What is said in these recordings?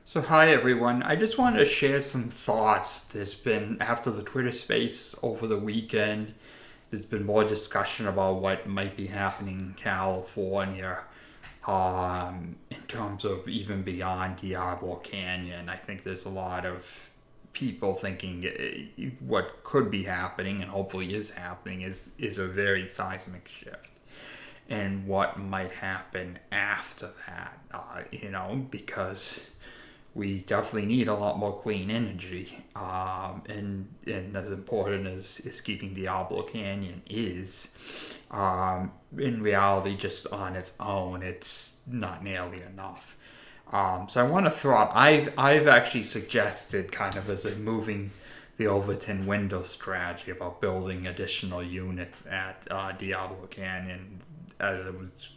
So, hi everyone. I just wanted to share some thoughts. There's been, after the Twitter space over the weekend, there's been more discussion about what might be happening in California in terms of even beyond Diablo Canyon. I think there's a lot of people thinking what could be happening and hopefully is happening is a very seismic shift and what might happen after that, because we definitely need a lot more clean energy. And as important as keeping Diablo Canyon is, in reality, just on its own, it's not nearly enough. So I want to throw out. I've actually suggested kind of as a moving the Overton window strategy about building additional units at Diablo Canyon as it was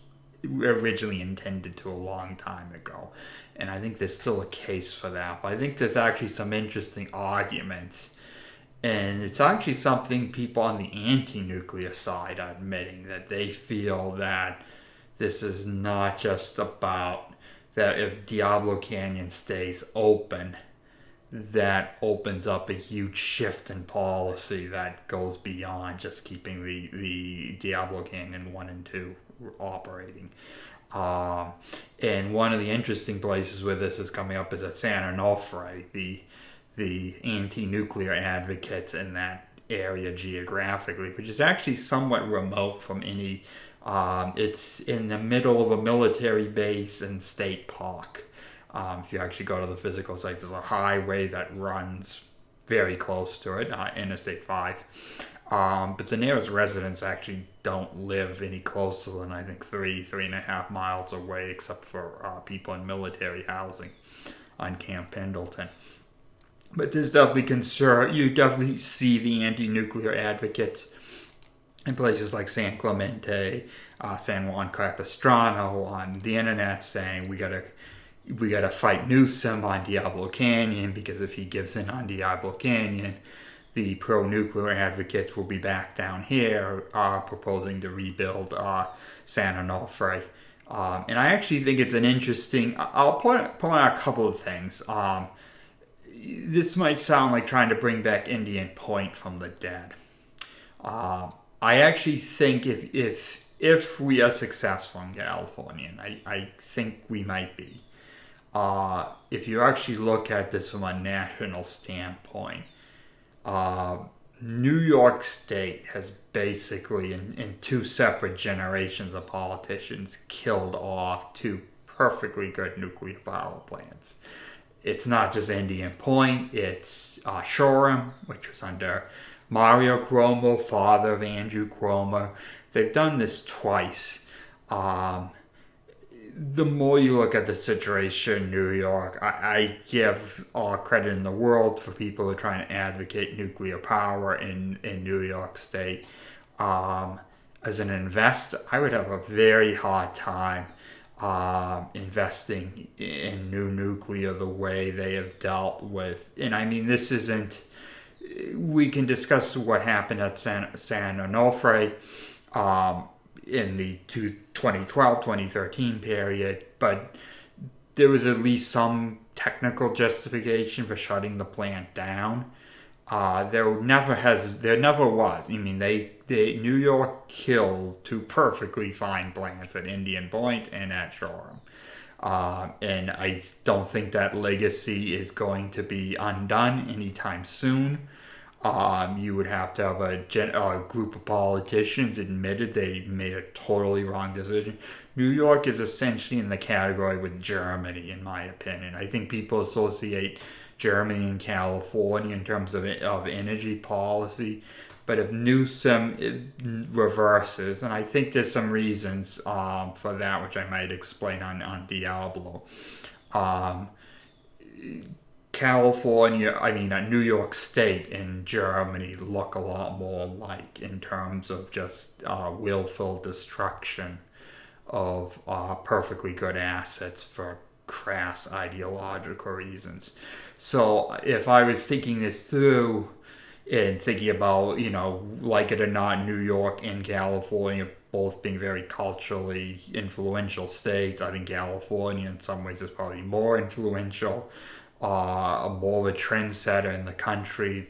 originally intended to a long time ago. And I think there's still a case for that. But I think there's actually some interesting arguments. And it's actually something people on the anti-nuclear side are admitting, that they feel that this is not just about that if Diablo Canyon stays open, that opens up a huge shift in policy that goes beyond just keeping the Diablo Canyon 1 and 2 operating. Um, and one of the interesting places where this is coming up is at San Onofre, the anti-nuclear advocates in that area geographically, which is actually somewhat remote from any. It's in the middle of a military base and state park. If you actually go to the physical site, there's a highway that runs very close to it, Interstate 5. But the nearest residents actually don't live any closer than I think 3.5 miles away, except for people in military housing on Camp Pendleton. But there's definitely concern. You definitely see the anti-nuclear advocates in places like San Clemente, San Juan Capistrano on the internet saying we gotta fight Newsom on Diablo Canyon, because if he gives in on Diablo Canyon, the pro-nuclear advocates will be back down here proposing to rebuild San Onofre. And I actually think it's an interesting. I'll point out a couple of things. This might sound like trying to bring back Indian Point from the dead. I actually think if we are successful in California, and I think we might be, if you actually look at this from a national standpoint, uh, New York State has basically, in two separate generations of politicians, killed off two perfectly good nuclear power plants. It's not just Indian Point, it's Shoreham, which was under Mario Cuomo, father of Andrew Cuomo. They've done this twice. Um, the more you look at the situation in New York, I give all credit in the world for people who are trying to advocate nuclear power in New York State. Um, as an investor, I would have a very hard time investing in new nuclear the way they have dealt with. And I mean, this isn't. We can discuss what happened at San Onofre. In the 2012-2013 period, but there was at least some technical justification for shutting the plant down. There never was. I mean, they New York killed two perfectly fine plants at Indian Point and at Shoreham. And I don't think that legacy is going to be undone anytime soon. You would have to have a group of politicians admitted they made a totally wrong decision. New York is essentially in the category with Germany, in my opinion. I think people associate Germany and California in terms of energy policy. But if Newsom reverses, and I think there's some reasons for that, which I might explain on Diablo. Um, California, I mean, New York State and Germany look a lot more alike in terms of just willful destruction of perfectly good assets for crass ideological reasons. So if I was thinking this through and thinking about, like it or not, New York and California both being very culturally influential states. I think California in some ways is probably more influential, more of a trendsetter in the country,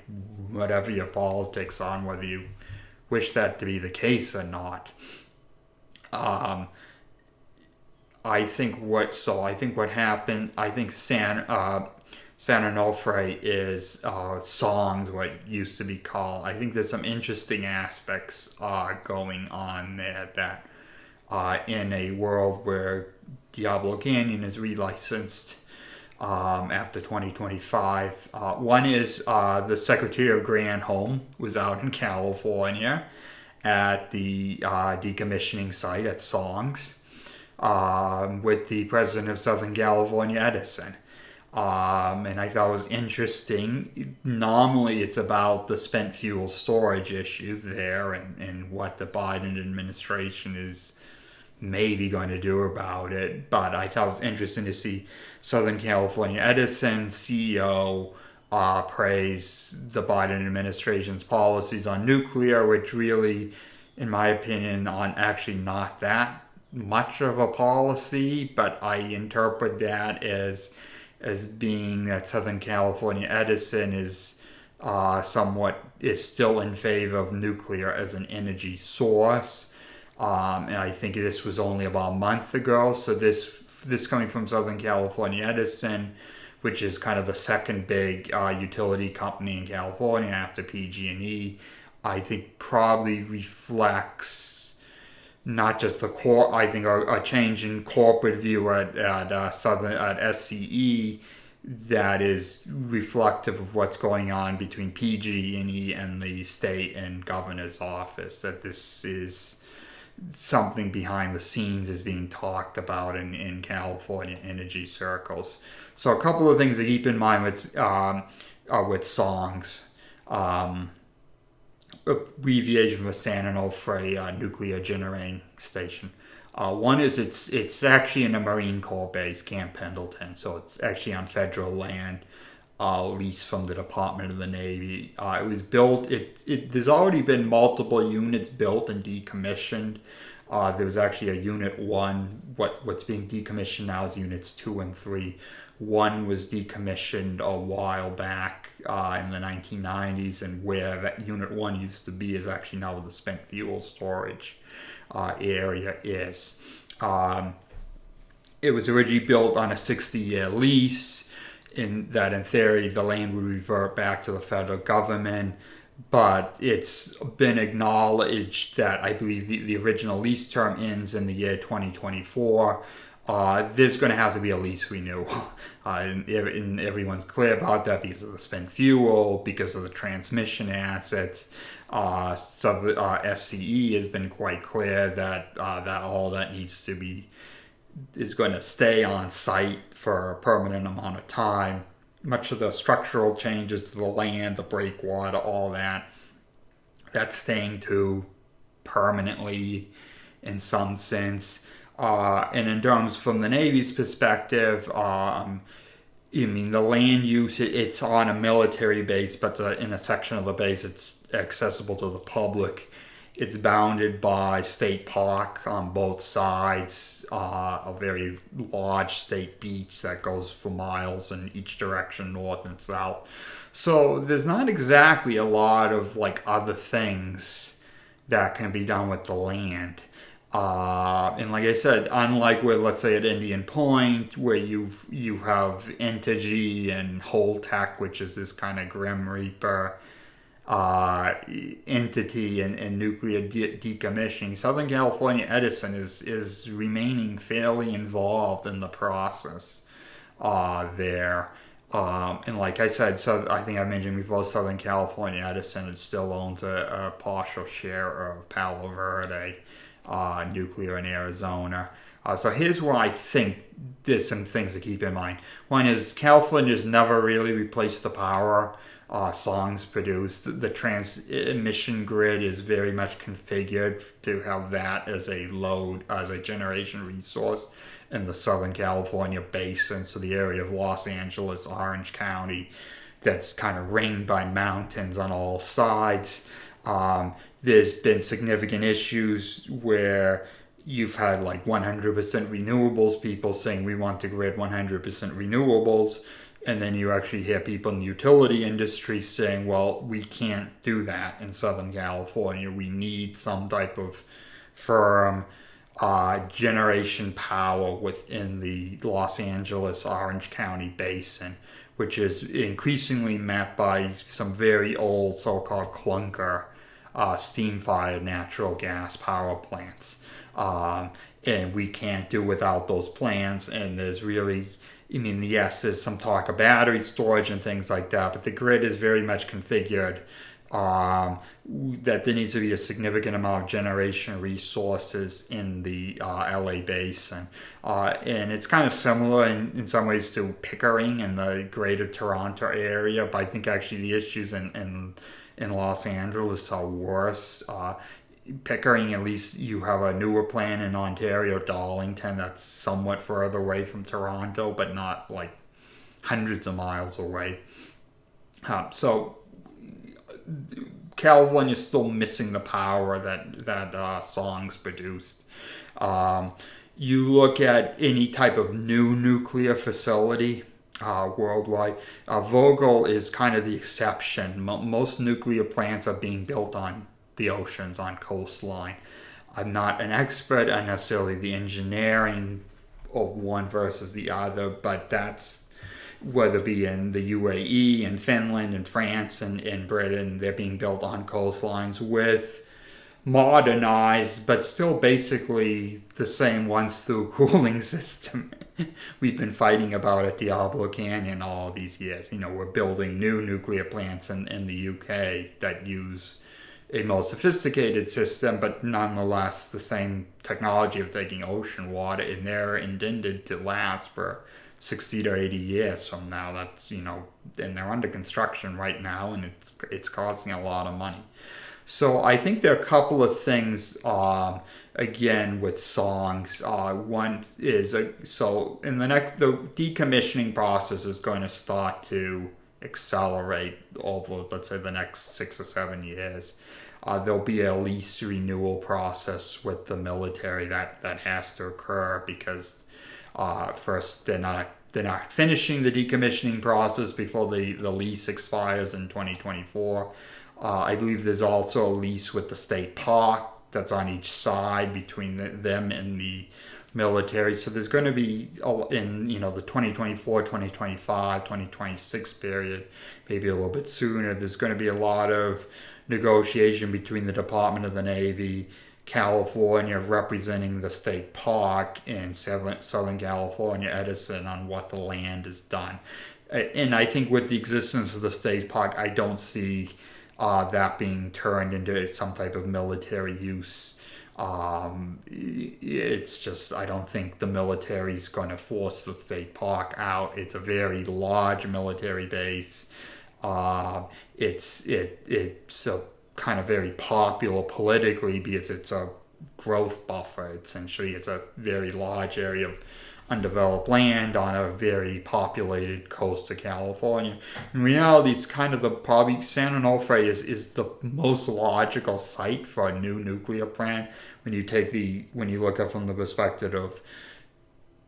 whatever your politics on, whether you wish that to be the case or not. Um, I think what happened. I think San Onofre is songs, what used to be called. I think there's some interesting aspects going on there that in a world where Diablo Canyon is relicensed after 2025. One is the Secretary of Grand Home was out in California at the decommissioning site at Songs with the president of Southern California, Edison. And I thought it was interesting. Normally, it's about the spent fuel storage issue there and what the Biden administration is maybe going to do about it. But I thought it was interesting to see Southern California Edison CEO praise the Biden administration's policies on nuclear, which really, in my opinion, on actually not that much of a policy, but I interpret that as being that Southern California Edison is still in favor of nuclear as an energy source, and I think this was only about a month ago. So this coming from Southern California Edison, which is kind of the second big utility company in California after PG&E, I think probably reflects not just I think a change in corporate view at SCE that is reflective of what's going on between PG&E and the state and governor's office. That this is something behind the scenes is being talked about in California energy circles. So a couple of things to keep in mind with songs. Abbreviation for San Onofre nuclear generating station. One is it's actually in a Marine Corps base, Camp Pendleton, so it's actually on federal land, leased from the Department of the Navy. It was built. There's already been multiple units built and decommissioned. There was actually a Unit 1. What's being decommissioned now is Units 2 and 3. One was decommissioned a while back in the 1990s, and where that Unit 1 used to be is actually now where the spent fuel storage area is. It was originally built on a 60-year lease, in theory the land would revert back to the federal government, but it's been acknowledged that I believe the original lease term ends in the year 2024. There's going to have to be a lease renewal, and everyone's clear about that because of the spent fuel, because of the transmission assets. So the SCE has been quite clear that all that needs to be is going to stay on site for a permanent amount of time. Much of the structural changes to the land, the breakwater, all that's staying to permanently in some sense. And in terms from the Navy's perspective, the land use, it's on a military base, but in a section of the base it's accessible to the public. It's bounded by state park on both sides, a very large state beach that goes for miles in each direction, north and south. So there's not exactly a lot of other things that can be done with the land. And like I said, unlike with, let's say, at Indian Point, where you have Entergy and Holtec, which is this kind of Grim Reaper entity and nuclear decommissioning, Southern California Edison is remaining fairly involved in the process there. And like I said, so I think I mentioned before, Southern California Edison, it still owns a partial share of Palo Verde nuclear in Arizona. So here's where I think there's some things to keep in mind. One is California's never really replaced the power songs produced. The transmission grid is very much configured to have that as a load, as a generation resource in the Southern California basin, so the area of Los Angeles, Orange County, that's kind of ringed by mountains on all sides. There's been significant issues where you've had like 100% renewables, people saying we want to grid 100% renewables, and then you actually hear people in the utility industry saying, well, we can't do that in Southern California. We need some type of firm generation power within the Los Angeles Orange County basin, which is increasingly met by some very old so-called clunker steam-fired natural gas power plants. And we can't do without those plants. And there's really, I mean, yes, there's some talk of battery storage and things like that, but the grid is very much configured that there needs to be a significant amount of generation resources in the LA basin. And it's kind of similar in some ways to Pickering in the greater Toronto area, but I think actually the issues in Los Angeles are worse. Pickering, at least you have a newer plant in Ontario, Darlington, that's somewhat further away from Toronto, but not like hundreds of miles away. So California's still missing the power that songs produced. You look at any type of new nuclear facility worldwide. Vogtle is kind of the exception. Most nuclear plants are being built on the oceans, on coastline. I'm not an expert on necessarily the engineering of one versus the other, but that's whether it be in the UAE and Finland and France and Britain, they're being built on coastlines with modernized, but still basically the same once-through cooling system we've been fighting about at Diablo Canyon all these years. You know, we're building new nuclear plants in the UK that use a more sophisticated system, but nonetheless the same technology of taking ocean water, and they're intended to last for 60 to 80 years from now. That's, you know, and they're under construction right now, and it's costing a lot of money. So I think there are a couple of things, again, with songs. One is, so in the decommissioning process is going to start to accelerate over, let's say, the next 6 or 7 years. There'll be a lease renewal process with the military that has to occur because first they're not finishing the decommissioning process before the lease expires in 2024. I believe there's also a lease with the state park that's on each side between them and the military. So there's going to be, in, you know, the 2024, 2025, 2026 period, maybe a little bit sooner, there's going to be a lot of negotiation between the Department of the Navy, California representing the state park, and Southern California Edison on what the land is done. And I think with the existence of the state park, I don't see that being turned into some type of military use. It's just, I don't think the military is going to force the state park out. It's a very large military base. It's a kind of very popular politically because it's a growth buffer. Essentially, it's a very large area of undeveloped land on a very populated coast of California. In reality, it's kind of probably San Onofre is the most logical site for a new nuclear plant when you look at from the perspective of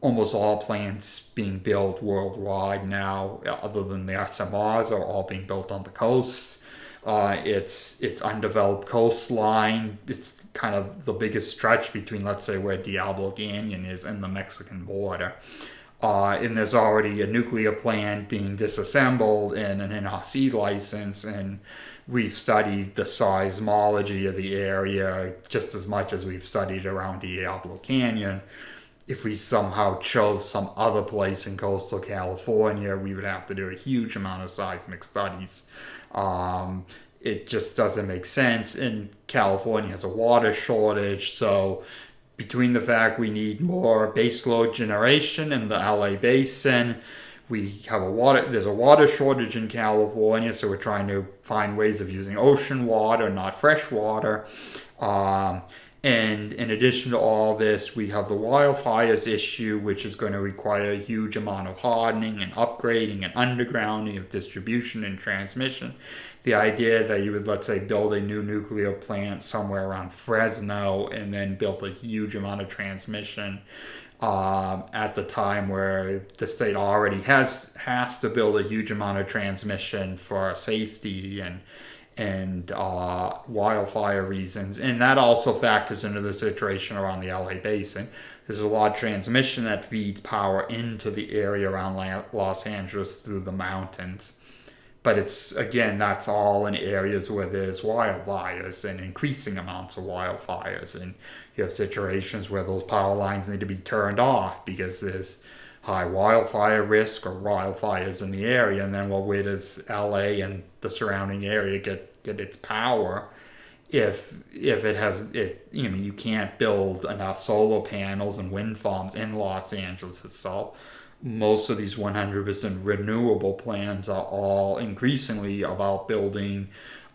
almost all plants being built worldwide now, other than the SMRs, are all being built on the coasts. It's undeveloped coastline. It's kind of the biggest stretch between, let's say, where Diablo Canyon is and the Mexican border. And there's already a nuclear plant being disassembled and an NRC license, and we've studied the seismology of the area just as much as we've studied around Diablo Canyon. If we somehow chose some other place in coastal California, we would have to do a huge amount of seismic studies. It just doesn't make sense. And California has a water shortage, so between the fact we need more baseload generation in the LA basin, there's a water shortage in California, so we're trying to find ways of using ocean water, not fresh water. And in addition to all this, we have the wildfires issue, which is going to require a huge amount of hardening and upgrading and undergrounding of distribution and transmission. The idea that you would, let's say, build a new nuclear plant somewhere around Fresno and then build a huge amount of transmission at the time where the state already has to build a huge amount of transmission for safety and wildfire reasons. And that also factors into the situation around the LA basin. There's a lot of transmission that feeds power into the area around Los Angeles through the mountains. But that's all in areas where there's wildfires and increasing amounts of wildfires. And you have situations where those power lines need to be turned off because there's high wildfire risk or wildfires in the area. And then, well, where does LA and the surrounding area get its power if it has it? You can't build enough solar panels and wind farms in Los Angeles itself. Most of these 100% renewable plans are all increasingly about building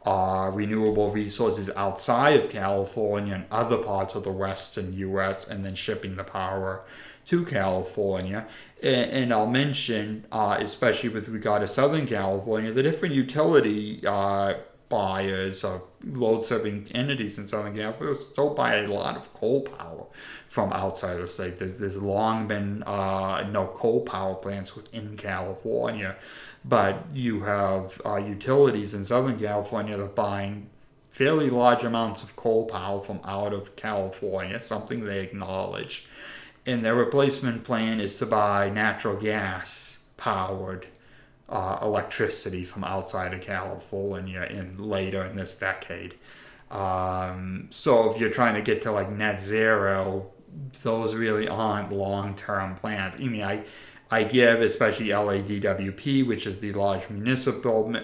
renewable resources outside of California and other parts of the western U.S. and then shipping the power to California. And I'll mention, especially with regard to Southern California, the different utility buyers or load-serving entities in Southern California still buy a lot of coal power from outside the state. There's long been no coal power plants within California, but you have utilities in Southern California that are buying fairly large amounts of coal power from out of California, something they acknowledge. And their replacement plan is to buy natural gas powered electricity from outside of California later in this decade. So if you're trying to get to like net zero, those really aren't long-term plans. I give, especially LADWP, which is the large municipal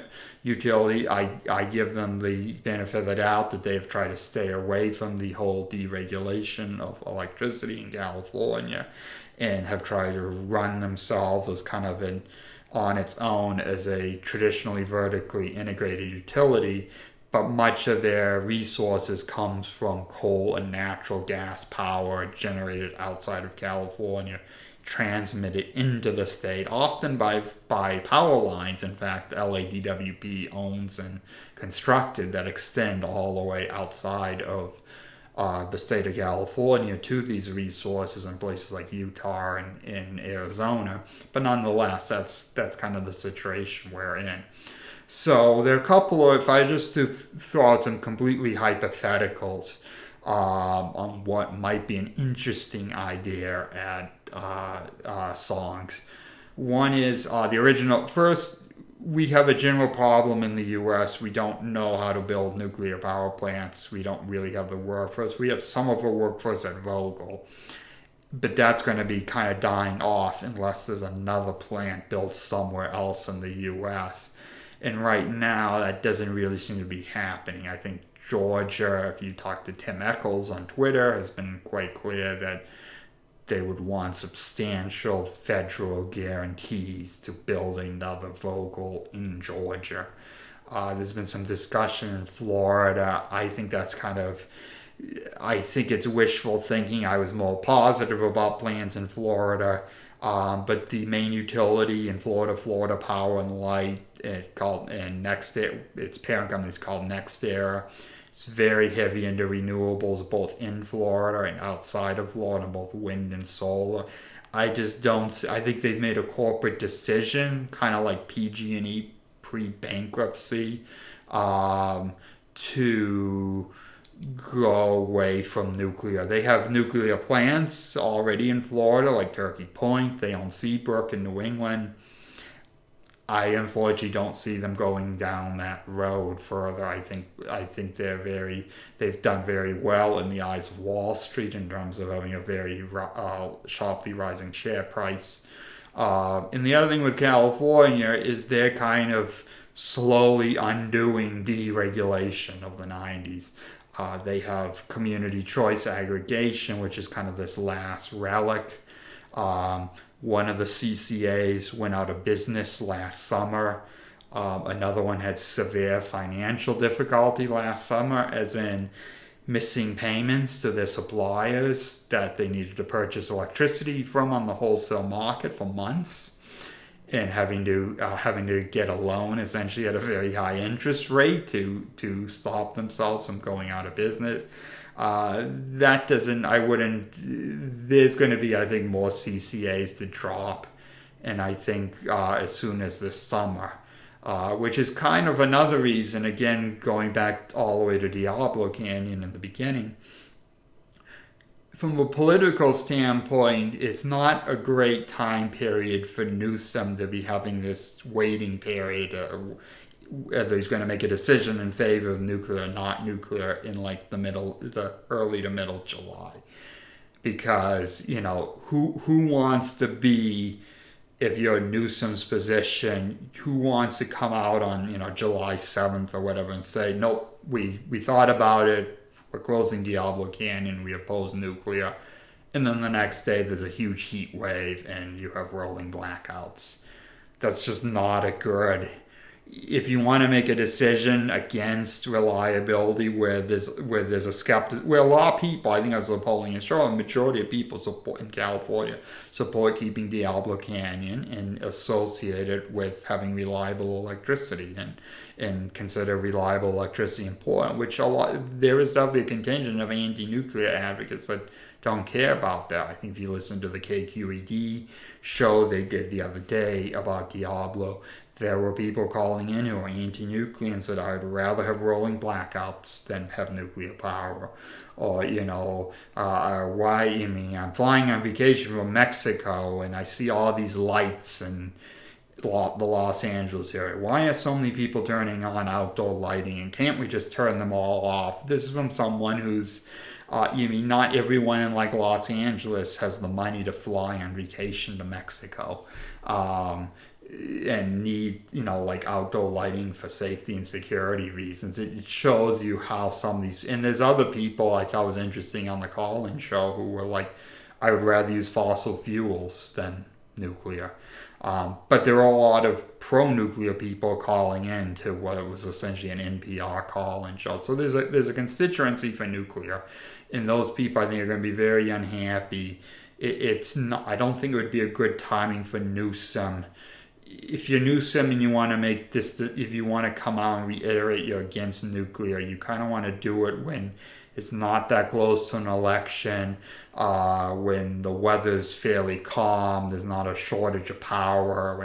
utility, I give them the benefit of the doubt that they've tried to stay away from the whole deregulation of electricity in California and have tried to run themselves as kind of on its own as a traditionally vertically integrated utility, but much of their resources comes from coal and natural gas power generated outside of California, transmitted into the state, often by power lines. In fact, LADWP owns and constructed that extend all the way outside of the state of California to these resources in places like Utah and Arizona. But nonetheless, that's kind of the situation we're in. So there are a couple of, if I just to throw out some completely hypotheticals on what might be an interesting idea at songs. One is the original. First, we have a general problem in the U.S. We don't know how to build nuclear power plants. We don't really have the workforce. We have some of our workforce at Vogtle, but that's going to be kind of dying off unless there's another plant built somewhere else in the U.S. And right now, that doesn't really seem to be happening. I think Georgia, if you talk to Tim Eccles on Twitter, has been quite clear that they would want substantial federal guarantees to build another Vogtle in Georgia. There's been some discussion in Florida. I think it's wishful thinking. I was more positive about plans in Florida. But the main utility in Florida, Florida Power and Light, its parent company is called NextEra. It's very heavy into renewables, both in Florida and outside of Florida, both wind and solar. I just don't see, I think they've made a corporate decision, kind of like PG&E pre-bankruptcy, to go away from nuclear. They have nuclear plants already in Florida, like Turkey Point. They own Seabrook in New England. I unfortunately don't see them going down that road further. I think they've done very well in the eyes of Wall Street in terms of having a very sharply rising share price. And the other thing with California is they're kind of slowly undoing deregulation of the 90s. They have community choice aggregation, which is kind of this last relic. One of the CCAs went out of business last summer. Another one had severe financial difficulty last summer, as in missing payments to their suppliers that they needed to purchase electricity from on the wholesale market for months, and having to get a loan essentially at a very high interest rate to stop themselves from going out of business. That doesn't. I wouldn't. There's going to be, I think, more CCAs to drop, and I think as soon as this summer. Which is kind of another reason, again, going back all the way to Diablo Canyon in the beginning. From a political standpoint, it's not a great time period for Newsom to be having this waiting period, whether he's going to make a decision in favor of nuclear or not nuclear in like the early to middle July. Because, who wants to be, if you're in Newsom's position, who wants to come out on, July 7th or whatever and say, nope, we thought about it, we're closing Diablo Canyon, we oppose nuclear, and then the next day there's a huge heat wave and you have rolling blackouts. That's just not a good. If you want to make a decision against reliability where there's where a lot of people, I think as the polling is showing, a majority of people in California support keeping Diablo Canyon and associate it with having reliable electricity and consider reliable electricity important, which there is definitely a contingent of anti-nuclear advocates that don't care about that. I think if you listen to the KQED show they did the other day about Diablo, there were people calling in who were anti-nuclear and said, I'd rather have rolling blackouts than have nuclear power. Or, I'm flying on vacation from Mexico and I see all these lights in the Los Angeles area. Why are so many people turning on outdoor lighting and can't we just turn them all off? This is from someone who's, not everyone in like Los Angeles has the money to fly on vacation to Mexico. And need, outdoor lighting for safety and security reasons. It shows you how some of these, and there's other people I thought was interesting on the call-in show who were like, I would rather use fossil fuels than nuclear. But there are a lot of pro-nuclear people calling in to what was essentially an NPR call-in show. So there's a constituency for nuclear, and those people I think are going to be very unhappy. It's not. I don't think it would be a good timing for Newsom. If you're Newsom and you want to make this, if you want to come out and reiterate you're against nuclear, you kind of want to do it when it's not that close to an election, when the weather's fairly calm, there's not a shortage of power,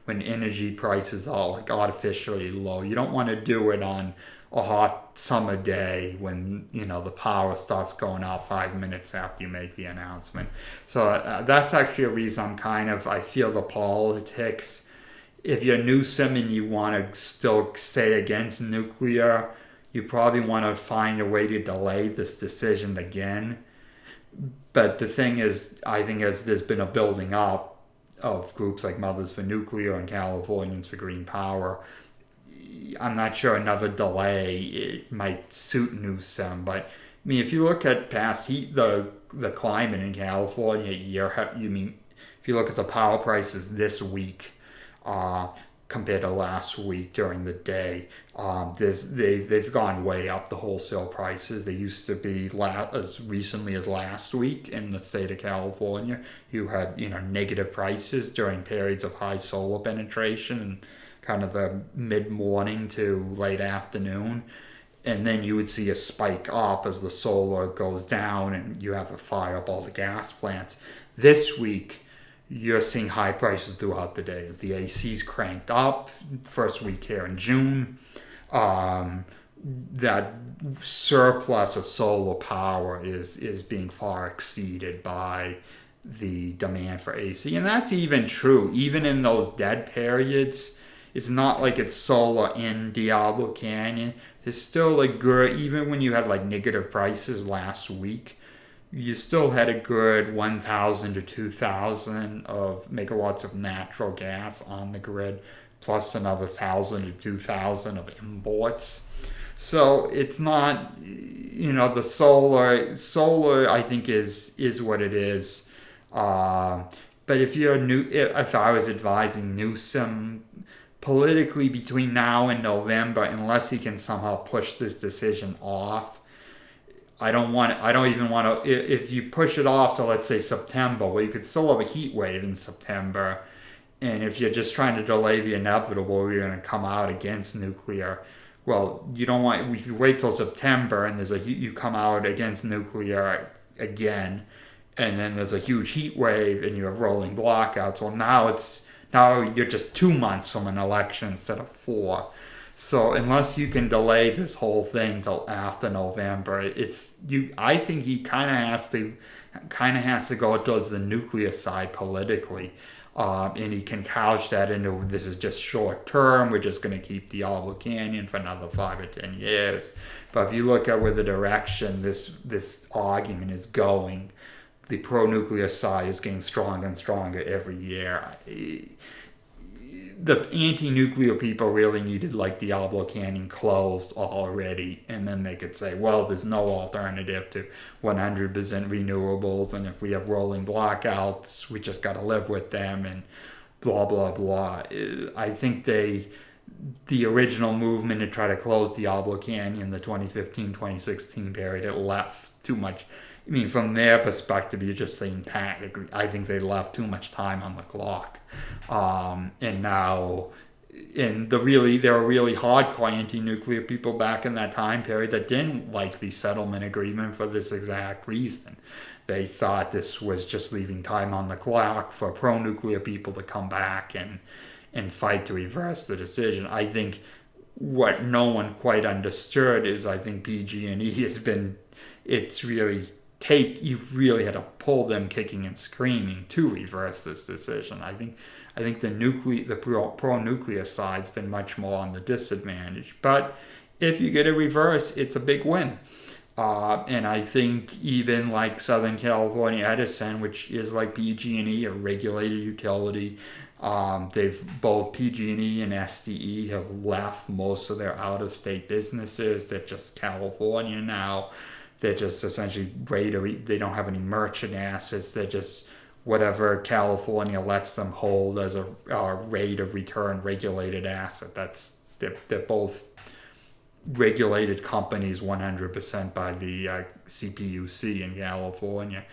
when energy prices are like artificially low. You don't want to do it on a hot summer day when the power starts going out 5 minutes after you make the announcement. So that's actually a reason I feel the politics. If you're Newsom and you want to still stay against nuclear, you probably want to find a way to delay this decision again. But the thing is, I think as there's been a building up of groups like Mothers for Nuclear and Californians for Green Power, I'm not sure another delay it might suit Newsom. But if you look at past the climate in California, if you look at the power prices this week, compared to last week during the day, they've gone way up, the wholesale prices. They used to be as recently as last week in the state of California. You had negative prices during periods of high solar penetration and kind of the mid-morning to late afternoon, and then you would see a spike up as the solar goes down and you have to fire up all the gas plants. This week you're seeing high prices throughout the day as the AC's cranked up. First week here in June, that surplus of solar power is being far exceeded by the demand for AC. And that's even true. Even in those dead periods, it's not like it's solar in Diablo Canyon. There's still a good, even when you had like negative prices last week, you still had a good 1,000 to 2,000 of megawatts of natural gas on the grid, plus another 1,000 to 2,000 of imports. So it's not, the solar I think is what it is. But if I was advising Newsom politically between now and November, unless he can somehow push this decision off, I don't even want to. If you push it off to, let's say, September, well, you could still have a heat wave in September. And if you're just trying to delay the inevitable, you're going to come out against nuclear. Well, you don't want, if you wait till September and you come out against nuclear again, and then there's a huge heat wave and you have rolling blackouts. Well, now you're just 2 months from an election instead of 4. So unless you can delay this whole thing till after November, I think he kind of has to go towards the nuclear side politically, and he can couch that into, this is just short term. We're just going to keep Diablo Canyon for another 5 or 10 years. But if you look at where the direction this argument is going, the pro-nuclear side is getting stronger and stronger every year. The anti-nuclear people really needed like Diablo Canyon closed already, and then they could say, well, there's no alternative to 100% renewables, and if we have rolling blackouts, we just got to live with them, and blah, blah, blah. I think the original movement to try to close Diablo Canyon, the 2015-2016 period, it left too much. I mean, from their perspective, you're just saying tactically, I think they left too much time on the clock. And now, there were really hardcore anti-nuclear people back in that time period that didn't like the settlement agreement for this exact reason. They thought this was just leaving time on the clock for pro-nuclear people to come back and fight to reverse the decision. I think what no one quite understood is, I think PG&E has been, you've really had to pull them kicking and screaming to reverse this decision. I think the pro-nuclear side's been much more on the disadvantage. But if you get a reverse, it's a big win. And I think even like Southern California Edison, which is like PG&E, a regulated utility, both PG&E and SDE have left most of their out-of-state businesses. They're just California now. They're just essentially they don't have any merchant assets. They're just whatever California lets them hold as a rate of return regulated asset. They're both regulated companies 100% by the CPUC in California.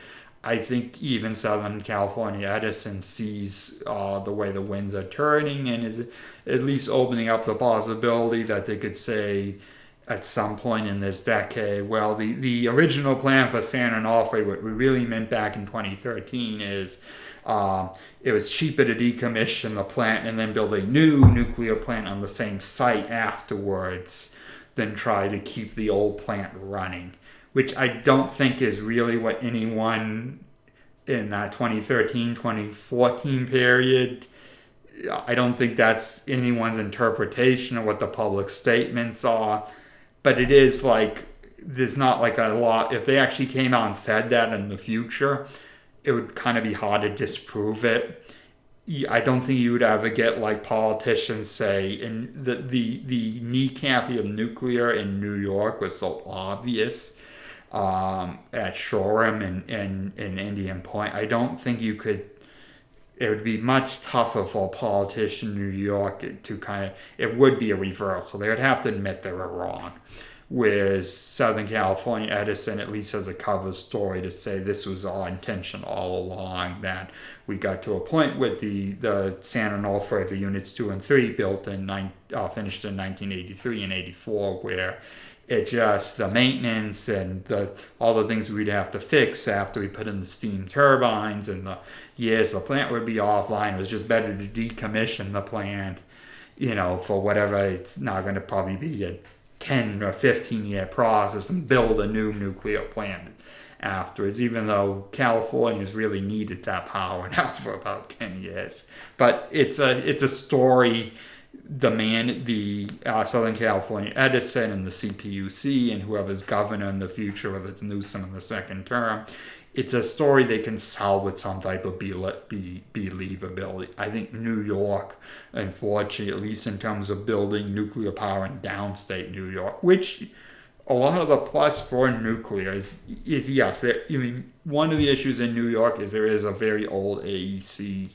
I think even Southern California Edison sees the way the winds are turning and is at least opening up the possibility that they could say at some point in this decade, well, the original plan for San Onofre, what we really meant back in 2013 is it was cheaper to decommission the plant and then build a new nuclear plant on the same site afterwards than try to keep the old plant running, which I don't think is really what anyone in that 2013-2014 period, I don't think that's anyone's interpretation of what the public statements are. But it is like, there's not like a lot, if they actually came out and said that in the future, it would kind of be hard to disprove it. I don't think you would ever get like politicians say, and the kneecapping of nuclear in New York was so obvious at Shoreham and Indian Point. I don't think you could, it would be much tougher for a politician in New York to it would be a reversal. They would have to admit they were wrong. Whereas Southern California Edison at least has a cover story to say this was our intention all along, that we got to a point with the San Onofre, the units 2 and 3 built finished in 1983 and 84, where it just, the maintenance and all the things we'd have to fix after we put in the steam turbines and the years the plant would be offline, it was just better to decommission the plant, for whatever, it's not going to probably be a 10 or 15 year process, and build a new nuclear plant afterwards, even though California's really needed that power now for about 10 years. But it's a story. The Southern California Edison and the CPUC and whoever's governor in the future, whether it's Newsom in the second term, it's a story they can sell with some type of believability. I think New York, unfortunately, at least in terms of building nuclear power in downstate New York, which a lot of the plus for nuclear is yes, one of the issues in New York is there is a very old AEC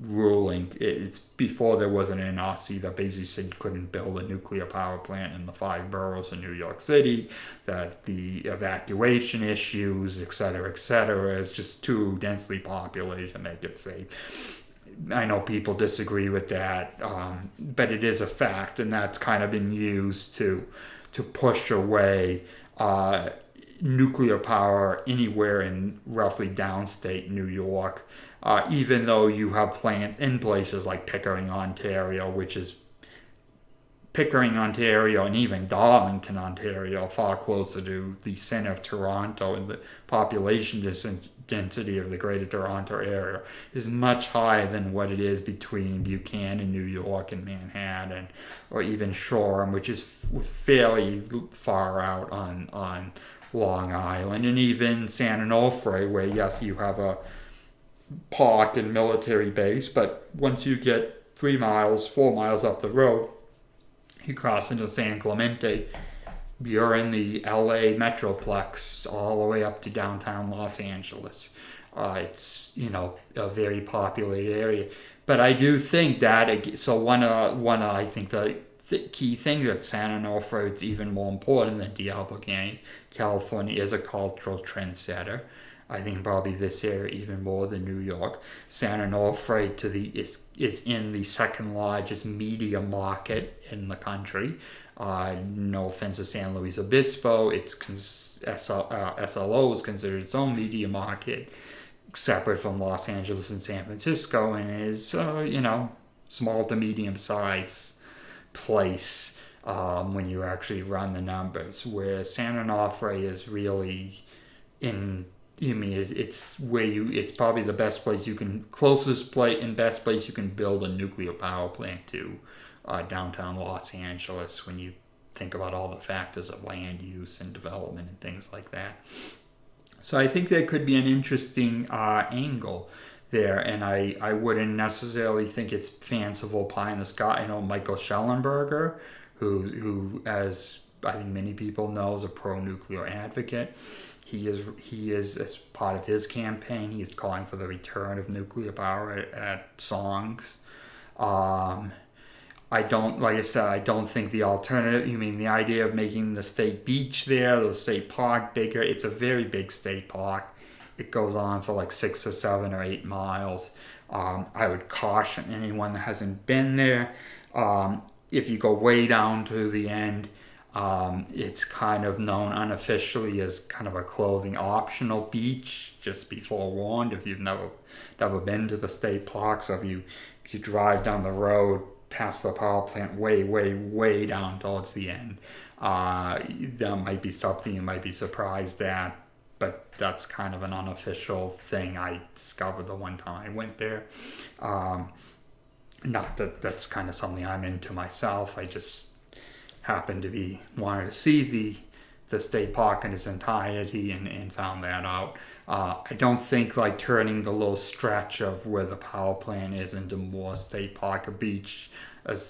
ruling. It's before there was an NRC that basically said you couldn't build a nuclear power plant in the 5 boroughs of New York City, that the evacuation issues, et cetera, is just too densely populated to make it safe. I know people disagree with that, but it is a fact, and that's kind of been used to push away nuclear power anywhere in roughly downstate New York. Even though you have plants in places like Pickering, Ontario, which is Pickering, Ontario, and even Darlington, Ontario, far closer to the center of Toronto, and the population density of the Greater Toronto area is much higher than what it is between Buchanan, New York, and Manhattan, or even Shoreham, which is fairly far out on Long Island, and even San Onofre, where yes, you have a park and military base, but once you get 3 miles, 4 miles up the road, you cross into San Clemente, you're in the LA Metroplex all the way up to downtown Los Angeles. It's, a very populated area. But I do think that, so one of I think the key things at San Onofre, it's even more important than Diablo Canyon. California is a cultural trendsetter. I think probably this area even more than New York. San Onofre is in the second largest media market in the country. No offense to San Luis Obispo, SLO is considered its own media market, separate from Los Angeles and San Francisco, and is small to medium size place when you actually run the numbers. Where San Onofre is really it's probably the best place closest place and best place you can build a nuclear power plant to downtown Los Angeles, when you think about all the factors of land use and development and things like that. So I think there could be an interesting angle there, and I wouldn't necessarily think it's fanciful pie in the sky. I know Michael Schellenberger, who as I think many people know, is a pro-nuclear advocate. He is, as part of his campaign, he is calling for the return of nuclear power at songs. I don't think the alternative, the idea of making the state beach there, the state park bigger, it's a very big state park. It goes on for like 6 or 7 or 8 miles. I would caution anyone that hasn't been there. If you go way down to the end, it's kind of known unofficially as kind of a clothing optional beach. Just be forewarned if you've never been to the state parks, or if you drive down the road past the power plant way down towards the end. That might be something you might be surprised at, but that's kind of an unofficial thing I discovered the one time I went there. Not that that's kind of something I'm into myself. I just happened to wanted to see the state park in its entirety and found that out. I don't think like turning the little stretch of where the power plant is into more state park or beach,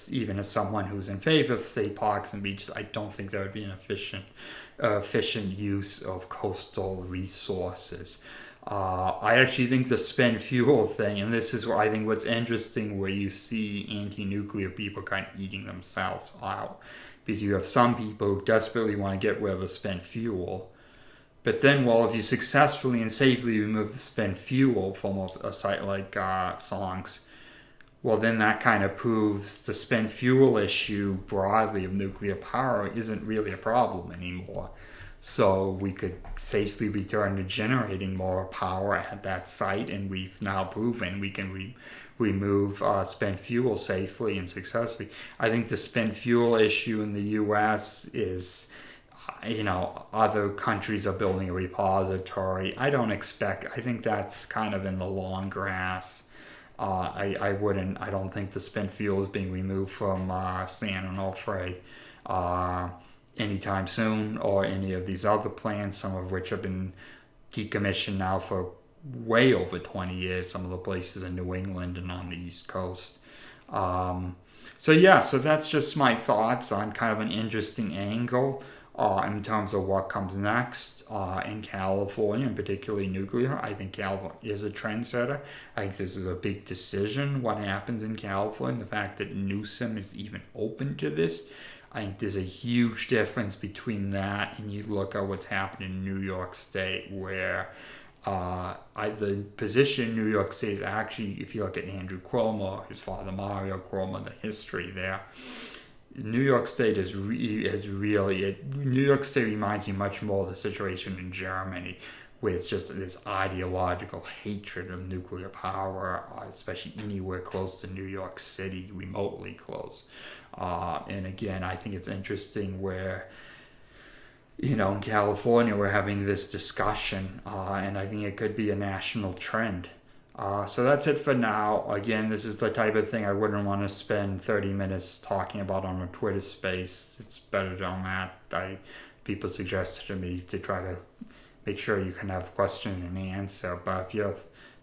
even as someone who's in favor of state parks and beaches, I don't think that would be an efficient use of coastal resources. I actually think the spent fuel thing, and this is where I think what's interesting, where you see anti-nuclear people kind of eating themselves out, because you have some people who desperately want to get rid of the spent fuel, but then, if you successfully and safely remove the spent fuel from a site like Songs, then that kind of proves the spent fuel issue broadly of nuclear power isn't really a problem anymore. So we could safely return to generating more power at that site, and we've now proven we can remove spent fuel safely and successfully. I think the spent fuel issue in the U.S. is, other countries are building a repository. I think that's kind of in the long grass. I don't think the spent fuel is being removed from San Onofre anytime soon, or any of these other plants, some of which have been decommissioned now for way over 20 years, some of the places in New England and on the East Coast. So that's just my thoughts on kind of an interesting angle. in terms of what comes next in California, and particularly nuclear. I think California is a trendsetter. I think this is a big decision, what happens in California. The fact that Newsom is even open to this, I think there's a huge difference between that and you look at what's happened in New York State, where the position in New York State is actually, if you look at Andrew Cuomo, his father Mario Cuomo, the history there, New York State New York State reminds me much more of the situation in Germany, where it's just this ideological hatred of nuclear power, especially anywhere close to New York City, remotely close. And again, I think it's interesting where, in California, we're having this discussion, and I think it could be a national trend. So that's it for now. Again, this is the type of thing I wouldn't want to spend 30 minutes talking about on a Twitter space. It's better than that. People suggested to me to try to make sure you can have question and answer. But if you're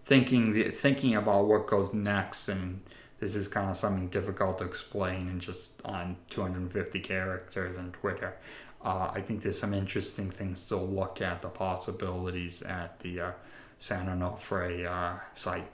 thinking about what goes next, and this is kind of something difficult to explain in just on 250 characters on Twitter, I think there's some interesting things to look at, the possibilities at the San Onofre site.